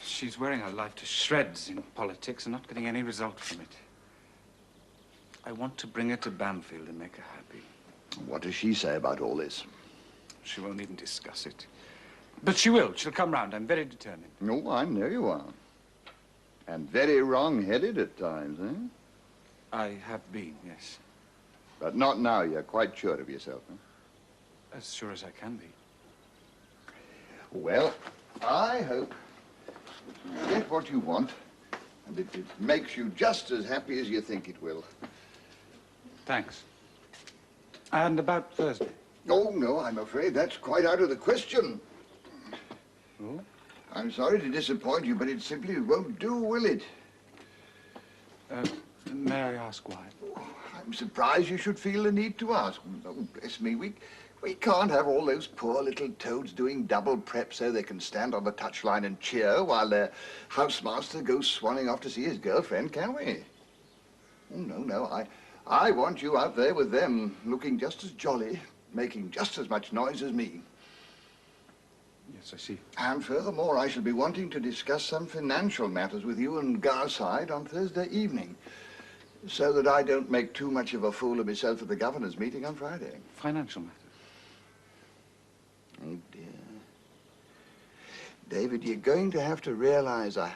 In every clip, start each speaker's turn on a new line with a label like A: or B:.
A: She's wearing her life to shreds in politics and not getting any result from it. I want to bring her to Bamfield and make her happy.
B: What does she say about all this?
A: She won't even discuss it. But she will. She'll come round. I'm very determined.
B: Oh, I know you are. And very wrong-headed at times, eh?
A: I have been, yes.
B: But not now. You're quite sure of yourself, huh?
A: As sure as I can be.
B: Well, I hope you get what you want, and it makes you just as happy as you think it will.
A: Thanks. And about Thursday?
B: Oh, no, I'm afraid that's quite out of the question.
A: Oh?
B: I'm sorry to disappoint you, but it simply won't do, will it?
A: May I ask why?
B: Oh, I'm surprised you should feel the need to ask. Oh, bless me, we can't have all those poor little toads doing double prep so they can stand on the touchline and cheer while their housemaster goes swanning off to see his girlfriend, can we? Oh, no. I want you out there with them, looking just as jolly, making just as much noise as me.
A: Yes, I see.
B: And furthermore, I shall be wanting to discuss some financial matters with you and Garside on Thursday evening, so that I don't make too much of a fool of myself at the governor's meeting on Friday.
A: Financial matters?
B: Oh, dear. David, you're going to have to realize a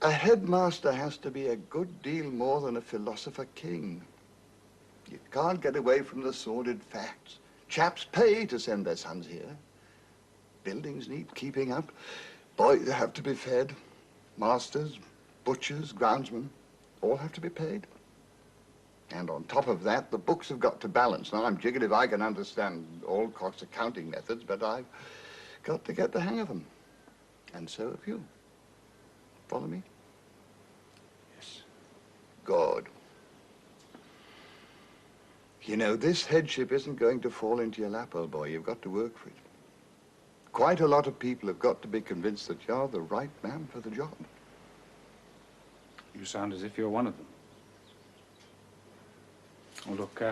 B: headmaster has to be a good deal more than a philosopher king. You can't get away from the sordid facts. Chaps pay to send their sons here. Buildings need keeping up. Boys have to be fed. Masters, butchers, groundsmen, all have to be paid. And on top of that, the books have got to balance. Now, I'm jiggered if I can understand Alcock's accounting methods, but I've got to get the hang of them. And so have you. Follow me?
A: Yes.
B: Good. You know, this headship isn't going to fall into your lap, old boy. You've got to work for it. Quite a lot of people have got to be convinced that you're the right man for the job.
A: You sound as if you're one of them. Oh, look,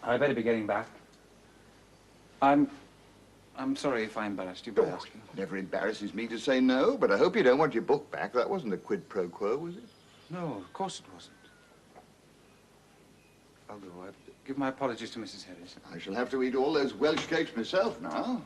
A: I'd better be getting back. I'm sorry if I embarrassed you by asking.
B: It never embarrasses me to say no, but I hope you don't want your book back. That wasn't a quid pro quo, was it?
A: No, of course it wasn't. I'll go. Give my apologies to Mrs. Harris.
B: I shall have to eat all those Welsh cakes myself now.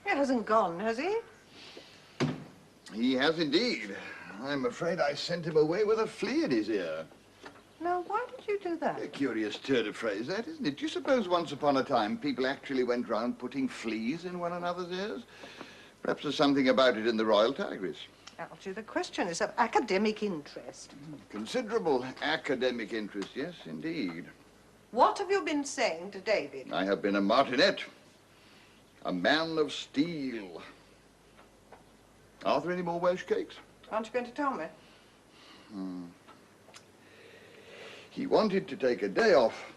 C: He hasn't gone, has he?
B: He has indeed. I'm afraid I sent him away with a flea in his ear.
C: Now, why did you do that?
B: A curious turn of phrase, that, isn't it? Do you suppose once upon a time people actually went round putting fleas in one another's ears? Perhaps there's something about it in the Royal Tigris.
C: Algy, the question is of academic interest.
B: Considerable academic interest, yes, indeed.
C: What have you been saying to David?
B: I have been a martinet, a man of steel. Are there any more Welsh cakes?
C: Aren't you going to tell me?
B: He wanted to take a day off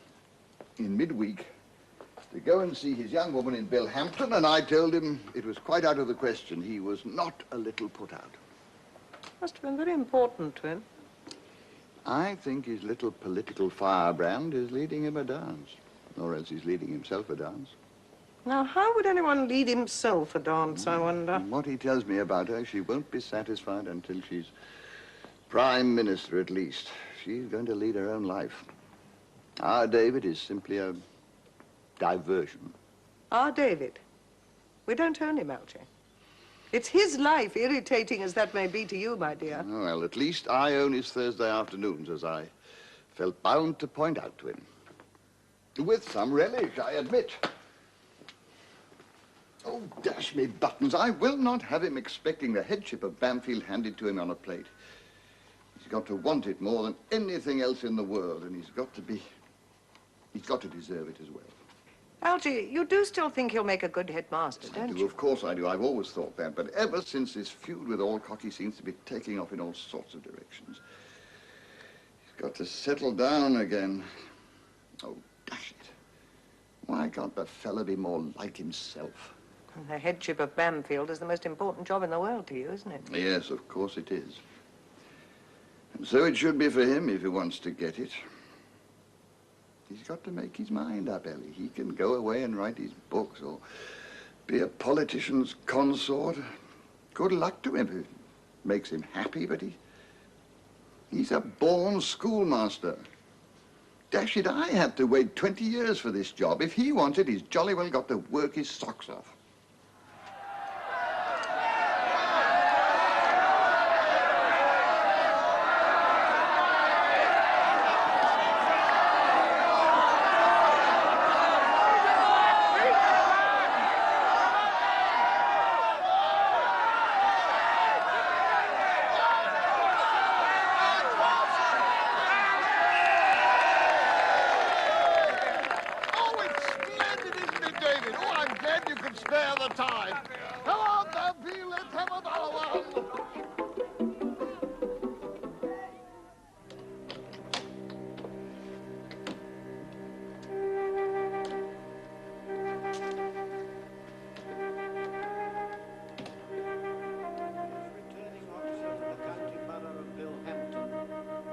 B: in midweek to go and see his young woman in Billhampton, and I told him it was quite out of the question. He was not a little put out.
C: Must have been very important to him.
B: I think his little political firebrand is leading him a dance, or else he's leading himself a dance.
C: Now, how would anyone lead himself a dance, I wonder?
B: From what he tells me about her, she won't be satisfied until she's Prime Minister, at least. She's going to lead her own life. Our David is simply a diversion.
C: Our David? We don't own him, Algy. It's his life, irritating as that may be to you, my dear.
B: Oh, well, at least I own his Thursday afternoons, as I felt bound to point out to him. With some relish, I admit. Oh, dash me buttons. I will not have him expecting the headship of Bamfield handed to him on a plate. He's got to want it more than anything else in the world, and he's got to deserve it as well.
C: Algy, you do still think he'll make a good headmaster, don't you?
B: Of course I do. I've always thought that. But ever since this feud with Alcock, he seems to be taking off in all sorts of directions. He's got to settle down again. Oh, dash it. Why can't the fella be more like himself?
C: The headship of Bamfield is the most important job in the world to you, isn't it?
B: Yes, of course it is. And so it should be for him if he wants to get it. He's got to make his mind up, Ellie. He can go away and write his books or be a politician's consort. Good luck to him if it makes him happy, but he's a born schoolmaster. Dash it, I had to wait 20 years for this job. If he wants it, he's jolly well got to work his socks off.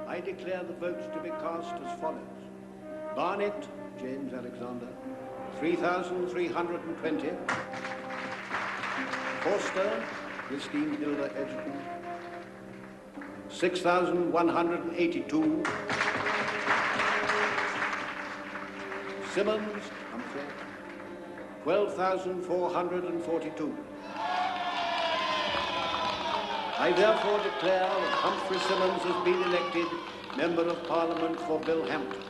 D: I declare the votes to be cast as follows. Barnett, James Alexander, 3,320. Forster, Christine Hilda Edgerton, 6,182. Simmons, Humphrey, 12,442. I therefore declare that Humphrey Simmons has been elected Member of Parliament for Billhampton.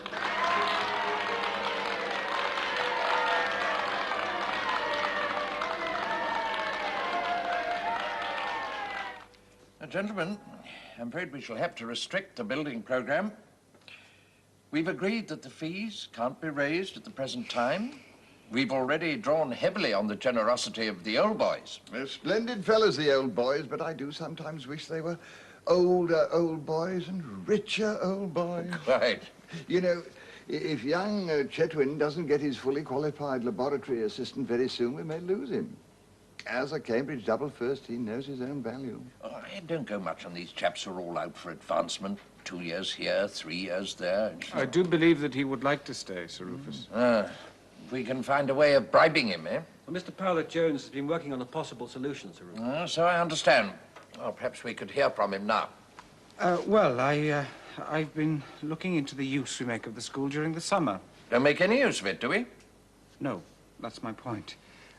E: Gentlemen, I'm afraid we shall have to restrict the building program. We've agreed that the fees can't be raised at the present time. We've already drawn heavily on the generosity of the old boys.
B: They're splendid fellows, the old boys, but I do sometimes wish they were older old boys and richer old boys.
E: Quite.
B: You know, if young Chetwynd doesn't get his fully qualified laboratory assistant very soon, we may lose him. As a Cambridge double first, he knows his own value.
E: Oh, I don't go much on these chaps who are all out for advancement. 2 years here, 3 years there.
A: I do believe that he would like to stay, Sir Rufus.
E: If we can find a way of bribing him, eh?
F: Well, Mr. Powlett-Jones has been working on a possible solution, Sir Rufus.
E: So I understand. Well, perhaps we could hear from him now.
A: I've been looking into the use we make of the school during the summer.
E: Don't make any use of it, do we?
A: No, that's my point.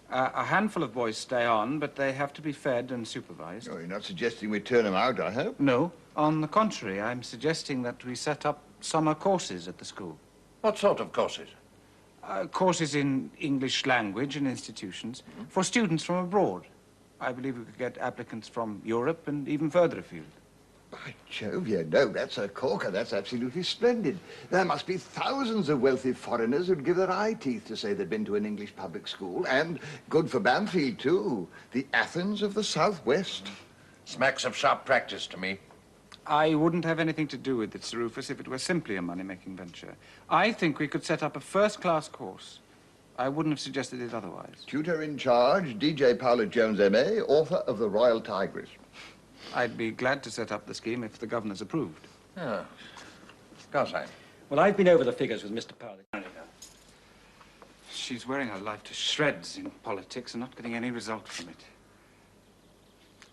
A: A handful of boys stay on, but they have to be fed and supervised.
B: Oh, you're not suggesting we turn them out, I hope?
A: No, on the contrary, I'm suggesting that we set up summer courses at the school.
E: What sort of courses?
A: Courses in English language and institutions for students from abroad. I believe we could get applicants from Europe and even further afield.
B: By Jove, you know, that's a corker. That's absolutely splendid. There must be thousands of wealthy foreigners who'd give their eye teeth to say they'd been to an English public school. And good for Bamfield, too. The Athens of the Southwest.
E: Smacks of sharp practice to me.
A: I wouldn't have anything to do with it, Sir Rufus, if it were simply a money-making venture. I think we could set up a first-class course. I wouldn't have suggested it otherwise.
B: Tutor in charge, D.J. Powlett-Jones, M.A., author of The Royal Tigress.
A: I'd be glad to set up the scheme if the governor's approved.
E: Oh. Gossine.
F: Well, I've been over the figures with Mr. Powlett.
A: She's wearing her life to shreds in politics and not getting any result from it.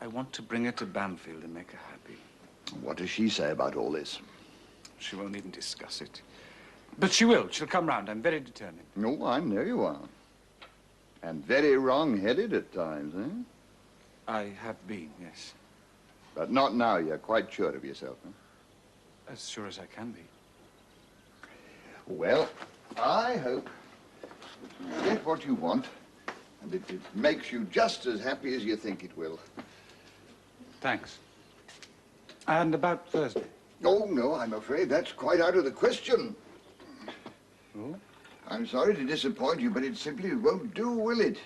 A: I want to bring her to Bamfield and make her happy.
B: What does she say about all this?
A: She won't even discuss it. But she will. She'll come round. I'm very determined.
B: No, I know you are. And very wrong-headed at times, eh?
A: I have been, yes.
B: But not now. You're quite sure of yourself, huh?
A: As sure as I can be.
B: Well, I hope you get what you want, and it makes you just as happy as you think it will.
A: Thanks. And about Thursday?
B: Oh, no, I'm afraid that's quite out of the question.
A: Oh?
B: I'm sorry to disappoint you, but it simply won't do, will it?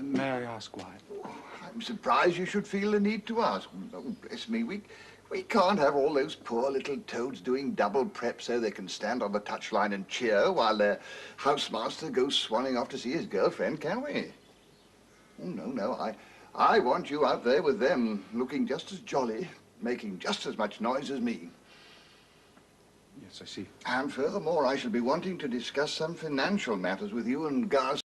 A: May I ask why?
B: Oh, I'm surprised you should feel the need to ask. Oh, bless me, we We can't have all those poor little toads doing double prep so they can stand on the touchline and cheer while their housemaster goes swanning off to see his girlfriend, can we? Oh, no, no, I want you out there with them, looking just as jolly, making just as much noise as me.
A: Yes, I see.
B: And furthermore, I shall be wanting to discuss some financial matters with you and Garth.